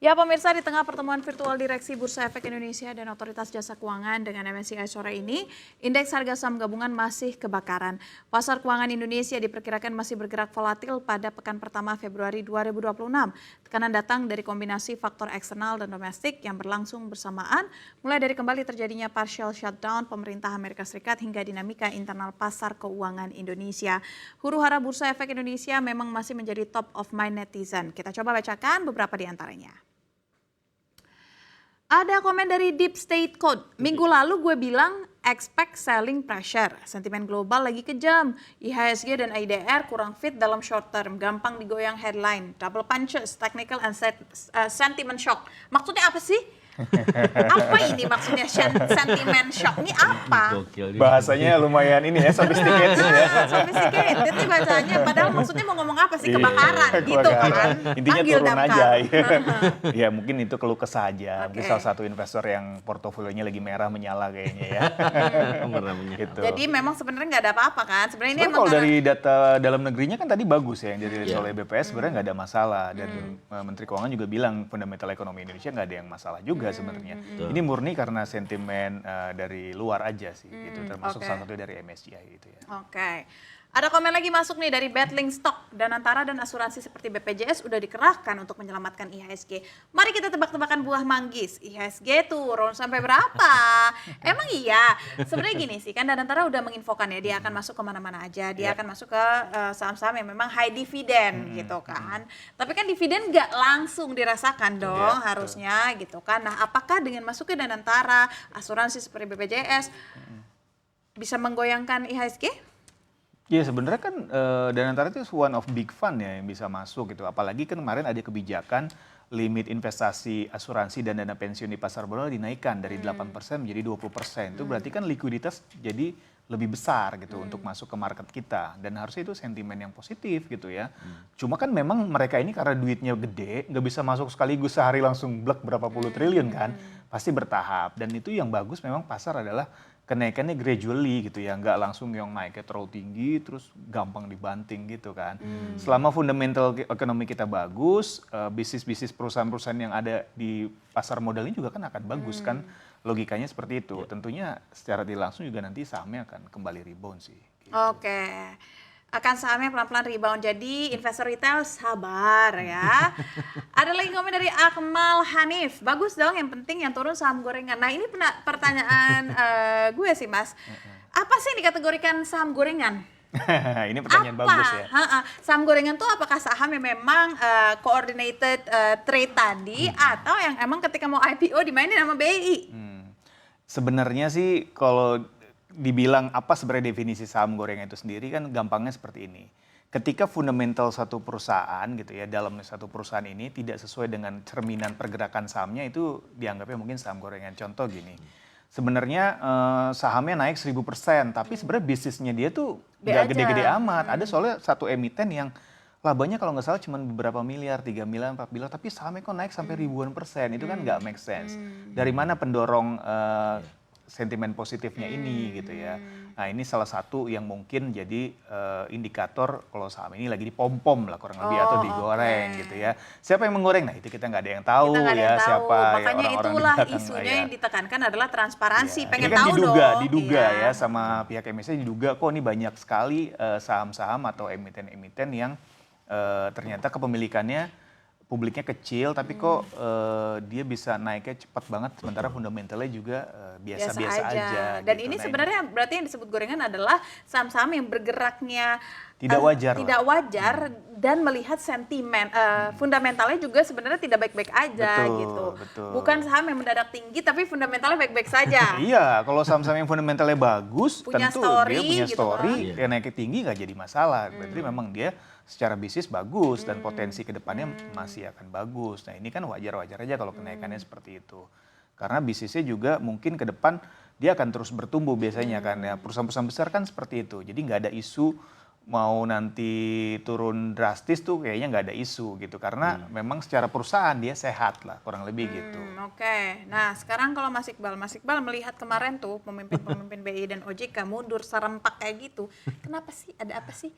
Ya pemirsa, di tengah pertemuan virtual Direksi Bursa Efek Indonesia dan Otoritas Jasa Keuangan dengan MSCI sore ini, indeks harga saham gabungan masih kebakaran. Pasar keuangan Indonesia diperkirakan masih bergerak volatil pada pekan pertama Februari 2026. Tekanan datang dari kombinasi faktor eksternal dan domestik yang berlangsung bersamaan, mulai dari kembali terjadinya partial shutdown pemerintah Amerika Serikat hingga dinamika internal pasar keuangan Indonesia. Huru-hara Bursa Efek Indonesia memang masih menjadi top of mind netizen. Kita coba bacakan beberapa di antaranya. Ada komen dari Deep State Code. Minggu lalu gue bilang expect selling pressure. Sentimen global lagi kejam. IHSG dan IDR kurang fit dalam short term. Gampang digoyang headline. Double punches, technical and sentiment shock. Maksudnya apa sih? Apa ini maksudnya sentiment shock? Ini apa? Bahasanya lumayan ini ya, sophisticated ya. Sophisticated nih bacanya. Padahal maksudnya mau ngomong apa sih? Kebakaran gitu kan. Intinya Panggil turun damkar. aja. Ya mungkin itu keluh kesah aja. Mungkin Oke. salah satu investor yang portofolionya lagi merah menyala kayaknya ya. Gitu. Jadi memang sebenarnya nggak ada apa-apa kan? Sebenarnya ini Sebenarnya emang kalau karena dari data dalam negerinya kan tadi bagus ya yang dirilis oleh BPS sebenarnya nggak ada masalah dan Menteri Keuangan juga bilang fundamental ekonomi Indonesia nggak ada yang masalah juga sebenarnya. Ini murni karena sentimen dari luar aja sih gitu termasuk oke. salah satu dari MSCI gitu ya. Oke. Ada komen lagi masuk nih dari Battling Stock. Danantara dan asuransi seperti BPJS udah dikerahkan untuk menyelamatkan IHSG. Mari kita tebak-tebakan buah manggis. IHSG turun sampai berapa? Emang iya? Sebenarnya gini sih, kan Danantara udah menginfokan ya, dia akan masuk kemana-mana aja. Dia akan masuk ke saham-saham yang memang high dividend gitu kan. Tapi kan dividen nggak langsung dirasakan dong Betul. harusnya gitu kan. Nah apakah dengan masuknya Danantara, asuransi seperti BPJS, bisa menggoyangkan IHSG? Ya sebenarnya kan Danantara itu one of big fund ya yang bisa masuk gitu. Apalagi kan kemarin ada kebijakan limit investasi asuransi dan dana pensiun di pasar modal dinaikkan dari 8% menjadi 20%. Itu berarti kan likuiditas jadi lebih besar gitu untuk masuk ke market kita. Dan harusnya itu sentimen yang positif gitu ya. Cuma kan memang mereka ini karena duitnya gede, nggak bisa masuk sekaligus sehari langsung blek berapa puluh triliun kan. Pasti bertahap. Dan itu yang bagus memang pasar adalah kenaikannya gradually gitu ya, nggak langsung yang naiknya terlalu tinggi terus gampang dibanting gitu kan. Selama fundamental ekonomi kita bagus, bisnis-bisnis perusahaan-perusahaan yang ada di pasar modal ini juga kan akan bagus kan, logikanya seperti itu. Tentunya secara tidak langsung juga nanti sahamnya akan kembali rebound sih. Gitu. Oke, akan sahamnya pelan-pelan rebound. Jadi investor retail sabar ya. Ada lagi komen dari Akmal Hanif. Bagus dong, yang penting yang turun saham gorengan. Nah ini pertanyaan gue sih mas. Apa sih yang dikategorikan saham gorengan? Ini pertanyaan bagus ya. Saham gorengan tuh apakah saham yang memang coordinated trade tadi atau yang emang ketika mau IPO dimainin sama BI? Sebenarnya sih kalau dibilang apa sebenarnya definisi saham gorengan itu sendiri kan gampangnya seperti ini. Ketika fundamental satu perusahaan gitu ya, dalam satu perusahaan ini tidak sesuai dengan cerminan pergerakan sahamnya, itu dianggapnya mungkin saham gorengan. Contoh gini, sebenarnya sahamnya naik 1000%, tapi sebenarnya bisnisnya dia tuh nggak gede-gede amat. Ada soalnya satu emiten yang labanya kalau nggak salah cuma beberapa miliar, 3 miliar, 4 miliar, tapi sahamnya kok naik sampai ribuan persen, itu kan nggak make sense. Dari mana pendorong sentimen positifnya ini gitu ya. Nah ini salah satu yang mungkin jadi indikator kalau saham ini lagi dipom-pom lah kurang lebih atau digoreng gitu ya. Siapa yang menggoreng? Nah itu kita nggak ada yang tahu siapa ya Makanya orang-orang di itulah belakang isunya layar. yang ditekankan adalah transparansi. Iya. Pengen Ini kan tahu diduga dong. ya sama pihak MSCI diduga kok ini banyak sekali saham-saham atau emiten-emiten yang ternyata kepemilikannya publiknya kecil tapi kok dia bisa naiknya cepat banget sementara fundamentalnya juga biasa-biasa aja. Dan gitu. ini Nah, sebenarnya berarti yang disebut gorengan adalah saham-saham yang bergeraknya Tidak wajar tidak wajar dan melihat sentimen fundamentalnya juga sebenarnya tidak baik-baik aja Betul, gitu. betul. Bukan saham yang mendadak tinggi tapi fundamentalnya baik-baik saja. Iya, kalau saham-saham yang fundamentalnya bagus, Punya tentu story dia punya gitu story, kan. dia naik tinggi nggak jadi masalah. Berarti memang dia secara bisnis bagus dan potensi kedepannya masih akan bagus. Nah ini kan wajar-wajar aja kalau kenaikannya seperti itu. Karena bisnisnya juga mungkin ke depan dia akan terus bertumbuh biasanya kan ya. Perusahaan-perusahaan besar kan seperti itu. Jadi nggak ada isu mau nanti turun drastis tuh kayaknya nggak ada isu gitu. Karena memang secara perusahaan dia sehat lah kurang lebih gitu. Oke, nah sekarang kalau Mas Iqbal melihat kemarin tuh pemimpin-pemimpin BI dan OJK mundur serempak kayak gitu, kenapa sih? Ada apa sih?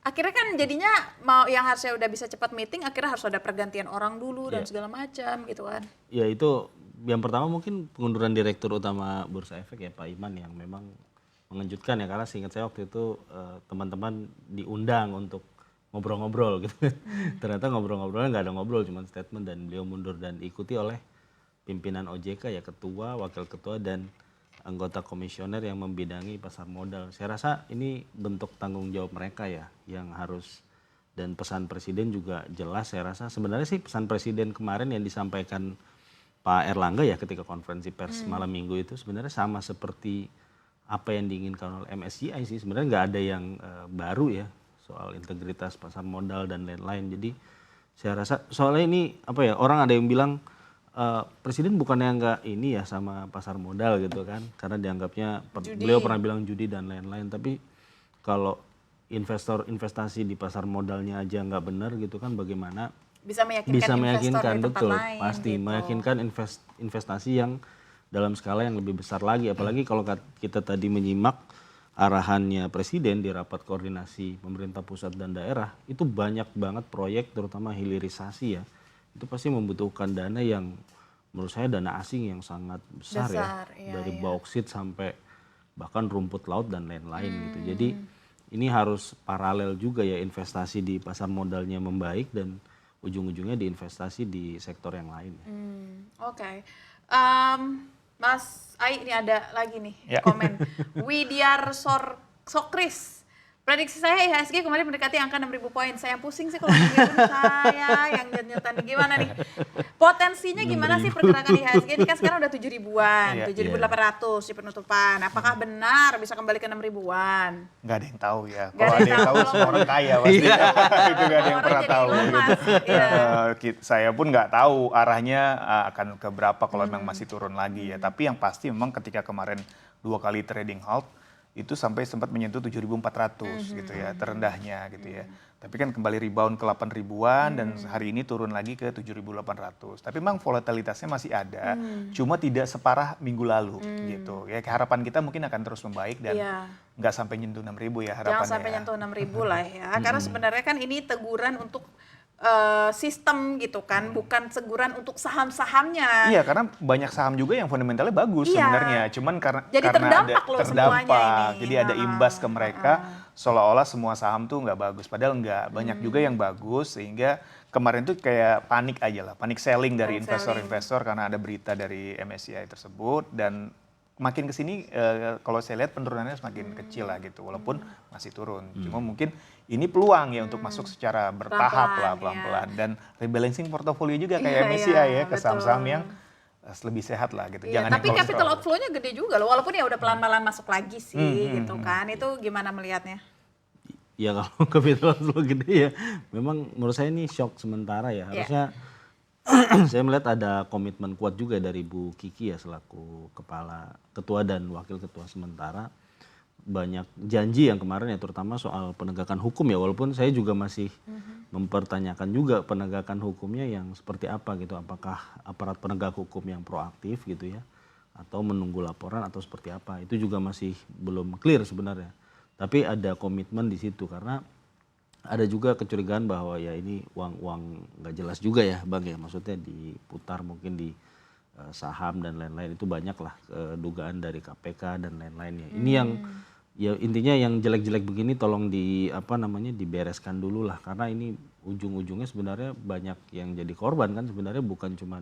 Akhirnya kan jadinya mau yang harusnya udah bisa cepat meeting, akhirnya harus ada pergantian orang dulu dan segala macam gitu kan. Ya itu yang pertama mungkin pengunduran direktur utama Bursa Efek ya Pak Iman yang memang mengejutkan ya, karena seingat saya waktu itu teman-teman diundang untuk ngobrol-ngobrol gitu. Ternyata ngobrol-ngobrolnya nggak ada ngobrol, cuma statement, dan beliau mundur dan diikuti oleh pimpinan OJK ya, ketua, wakil ketua, dan anggota komisioner yang membidangi pasar modal. Saya rasa ini bentuk tanggung jawab mereka ya yang harus, dan pesan presiden juga jelas. Saya rasa sebenarnya sih pesan presiden kemarin yang disampaikan Pak Erlangga ya ketika konferensi pers malam minggu itu sebenarnya sama seperti apa yang diinginkan oleh MSCI sih. Sebenarnya nggak ada yang baru ya soal integritas pasar modal dan lain-lain. Jadi saya rasa soalnya ini apa ya, orang ada yang bilang presiden bukannya nggak ini ya sama pasar modal gitu kan, karena dianggapnya beliau pernah bilang judi dan lain-lain. Tapi kalau investor investasi di pasar modalnya aja nggak benar gitu kan, bagaimana Bisa meyakinkan bisa investor meyakinkan, di tempat betul lain pasti gitu. meyakinkan investasi yang dalam skala yang lebih besar lagi. Apalagi kalau kita tadi menyimak arahannya presiden di rapat koordinasi pemerintah pusat dan daerah, itu banyak banget proyek terutama hilirisasi ya. Itu pasti membutuhkan dana yang menurut saya dana asing yang sangat besar ya. Iya, Dari bauksit sampai bahkan rumput laut dan lain-lain gitu. Jadi ini harus paralel juga ya, investasi di pasar modalnya membaik dan ujung-ujungnya diinvestasi di sektor yang lain. Oke. Mas Ai, ini ada lagi nih Ya. komen. Widyar Sokris. Prediksi saya IHSG kemarin mendekati angka 6.000 poin. Saya yang pusing sih kalau ngomongin saya yang nyetan gimana nih. Potensinya gimana sih pergerakan IHSG ini kan sekarang udah 7 ribuan, Iya. 7.800 di penutupan. Apakah benar bisa kembali ke 6 ribuan? Nggak ada yang tahu ya. Nggak Kalau ada ada yang yang tahu tahu. semua orang kaya pasti. Itu nggak ada yang Orang pernah jadi tahu. Elon gitu. Musk, iya. Saya pun nggak tahu arahnya akan ke berapa kalau memang masih turun lagi ya. Tapi yang pasti memang ketika kemarin 2 kali trading halt itu sampai sempat menyentuh 7.400 gitu ya, terendahnya gitu ya. Tapi kan kembali rebound ke 8 ribuan dan hari ini turun lagi ke 7.800. Tapi memang volatilitasnya masih ada, cuma tidak separah minggu lalu gitu. Ya harapan kita mungkin akan terus membaik dan Iya. nggak sampai nyentuh 6.000 ya harapannya. Jangan sampai ya. nyentuh 6.000 lah ya. Karena sebenarnya kan ini teguran untuk sistem gitu kan, bukan teguran untuk saham-sahamnya. Iya, karena banyak saham juga yang fundamentalnya bagus Iya. sebenarnya. Cuman Jadi karena terdampak ada loh semuanya ini. jadi ada imbas ke mereka seolah-olah semua saham tuh nggak bagus. Padahal nggak, banyak juga yang bagus sehingga kemarin tuh kayak panik aja lah, panik selling dari Panik investor-investor karena ada berita dari MSCI tersebut dan makin kesini kalau saya lihat penurunannya semakin kecil lah gitu, walaupun masih turun. Cuma mungkin ini peluang ya untuk masuk secara bertahap lah, pelan-pelan. Dan rebalancing portofolio juga kayak Iya, MSCI iya, ya, ke saham-saham betul. yang lebih sehat lah gitu. Iya, Jangan tapi yang capital kolesterol. outflow-nya gede juga loh, walaupun ya udah pelan-pelan masuk lagi sih gitu kan. Itu gimana melihatnya? Ya kalau capital outflow gede ya, memang menurut saya ini shock sementara ya. Harusnya saya melihat ada komitmen kuat juga dari Bu Kiki ya selaku ketua dan wakil ketua sementara. Banyak janji yang kemarin ya, terutama soal penegakan hukum ya, walaupun saya juga masih mempertanyakan juga penegakan hukumnya yang seperti apa gitu. Apakah aparat penegak hukum yang proaktif gitu ya, atau menunggu laporan atau seperti apa, itu juga masih belum clear sebenarnya. Tapi ada komitmen di situ karena ada juga kecurigaan bahwa ya ini uang nggak jelas juga ya Bang ya, maksudnya diputar mungkin di saham dan lain-lain, itu banyak lah dugaan dari KPK dan lain-lainnya. Ini yang ya intinya yang jelek-jelek begini tolong dibereskan dulu lah, karena ini ujung-ujungnya sebenarnya banyak yang jadi korban kan, sebenarnya bukan cuman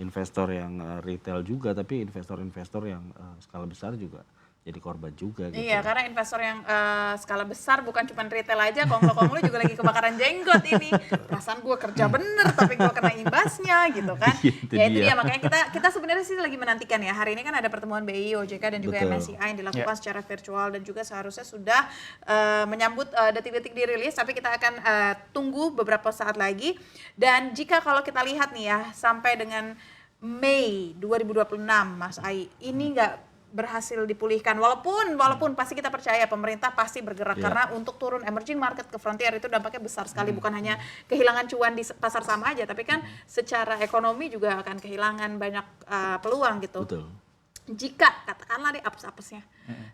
investor yang retail juga, tapi investor-investor yang skala besar juga jadi korban juga gitu. Iya, karena investor yang skala besar bukan cuma retail aja, konglo-konglo juga lagi kebakaran jenggot ini. Perasaan gue kerja bener tapi gue kena imbasnya gitu kan. Itu Ya itu dia. dia, makanya kita sebenarnya sih lagi menantikan ya. Hari ini kan ada pertemuan BI, OJK dan juga Betul. MSCI yang dilakukan secara virtual dan juga seharusnya sudah menyambut detik-detik dirilis, tapi kita akan tunggu beberapa saat lagi. Dan jika kalau kita lihat nih ya, sampai dengan Mei 2026 Mas Ai, ini nggak berhasil dipulihkan, walaupun pasti kita percaya pemerintah pasti bergerak karena untuk turun emerging market ke frontier itu dampaknya besar sekali, bukan hanya kehilangan cuan di pasar saham aja, tapi kan secara ekonomi juga akan kehilangan banyak peluang gitu. Betul. jika katakanlah deh apes-apesnya,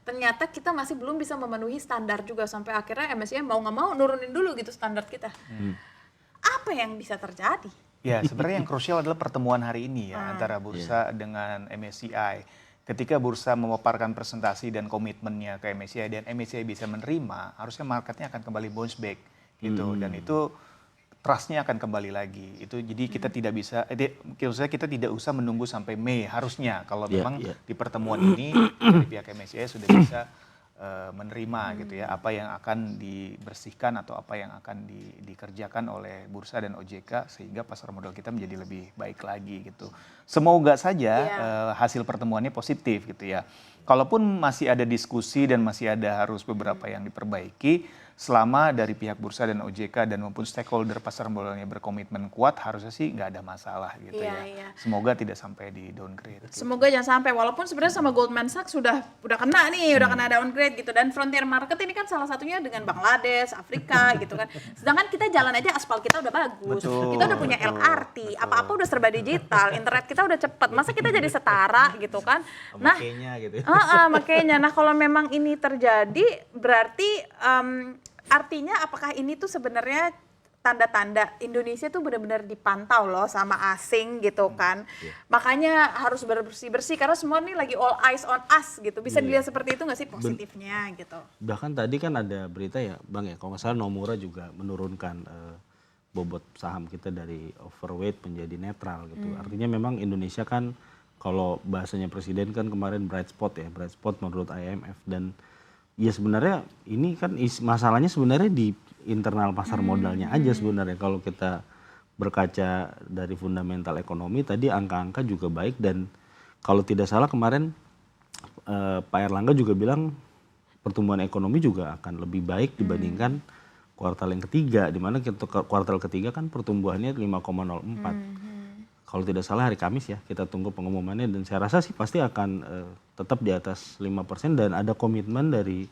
ternyata kita masih belum bisa memenuhi standar juga sampai akhirnya MSCI mau nggak mau nurunin dulu gitu standar kita. Apa yang bisa terjadi? Ya, sebenarnya yang krusial adalah pertemuan hari ini ya antara bursa dengan MSCI. Ketika bursa memaparkan presentasi dan komitmennya ke MSCI dan MSCI bisa menerima, harusnya marketnya akan kembali bounce back gitu. Dan itu trustnya akan kembali lagi. Itu jadi kita tidak bisa, maksudnya kita tidak usah menunggu sampai Mei harusnya kalau memang di pertemuan ini dari pihak MSCI sudah bisa menerima gitu ya apa yang akan dibersihkan atau apa yang akan dikerjakan oleh bursa dan OJK sehingga pasar modal kita menjadi lebih baik lagi gitu. Semoga saja hasil pertemuannya positif gitu ya. Kalaupun masih ada diskusi dan masih ada harus beberapa yang diperbaiki, selama dari pihak bursa dan OJK dan maupun stakeholder pasar modalnya berkomitmen kuat, harusnya sih nggak ada masalah gitu ya. Semoga tidak sampai di downgrade. Gitu. Semoga jangan sampai, walaupun sebenarnya sama Goldman Sachs udah kena nih, udah kena downgrade gitu. Dan frontier market ini kan salah satunya dengan Bangladesh, Afrika gitu kan. Sedangkan kita jalan aja aspal kita udah bagus, kita udah punya LRT, apa-apa udah serba digital, internet kita udah cepet. Masa kita jadi setara gitu kan? Nah, gitu. makanya. Nah kalau memang ini terjadi, berarti artinya apakah ini tuh sebenarnya tanda-tanda Indonesia tuh benar-benar dipantau loh sama asing gitu kan. Makanya harus bersih-bersih karena semua nih lagi all eyes on us gitu. Bisa dilihat seperti itu nggak sih positifnya gitu. Bahkan tadi kan ada berita ya Bang ya, kalau nggak salah Nomura juga menurunkan bobot saham kita dari overweight menjadi netral gitu. Artinya memang Indonesia kan kalau bahasanya presiden kan kemarin bright spot menurut IMF. Dan ya sebenarnya ini kan masalahnya sebenarnya di internal pasar modalnya aja sebenarnya. Kalau kita berkaca dari fundamental ekonomi tadi angka-angka juga baik dan kalau tidak salah kemarin Pak Erlangga juga bilang pertumbuhan ekonomi juga akan lebih baik dibandingkan kuartal yang ketiga, di mana kuartal ketiga kan pertumbuhannya 5,04. Kalau tidak salah hari Kamis ya, kita tunggu pengumumannya dan saya rasa sih pasti akan tetap di atas 5% dan ada komitmen dari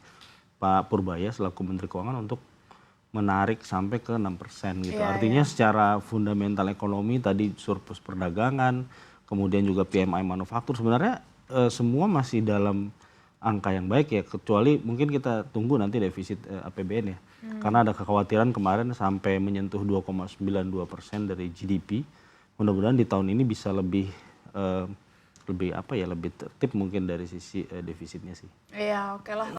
Pak Purbaya selaku Menteri Keuangan untuk menarik sampai ke 6% gitu. Artinya secara fundamental ekonomi tadi surplus perdagangan, kemudian juga PMI manufaktur sebenarnya semua masih dalam angka yang baik ya, kecuali mungkin kita tunggu nanti defisit APBN ya. Karena ada kekhawatiran kemarin sampai menyentuh 2,92% dari GDP. Mudah-mudahan di tahun ini bisa lebih lebih tertib mungkin dari sisi defisitnya sih. Iya, oke lah.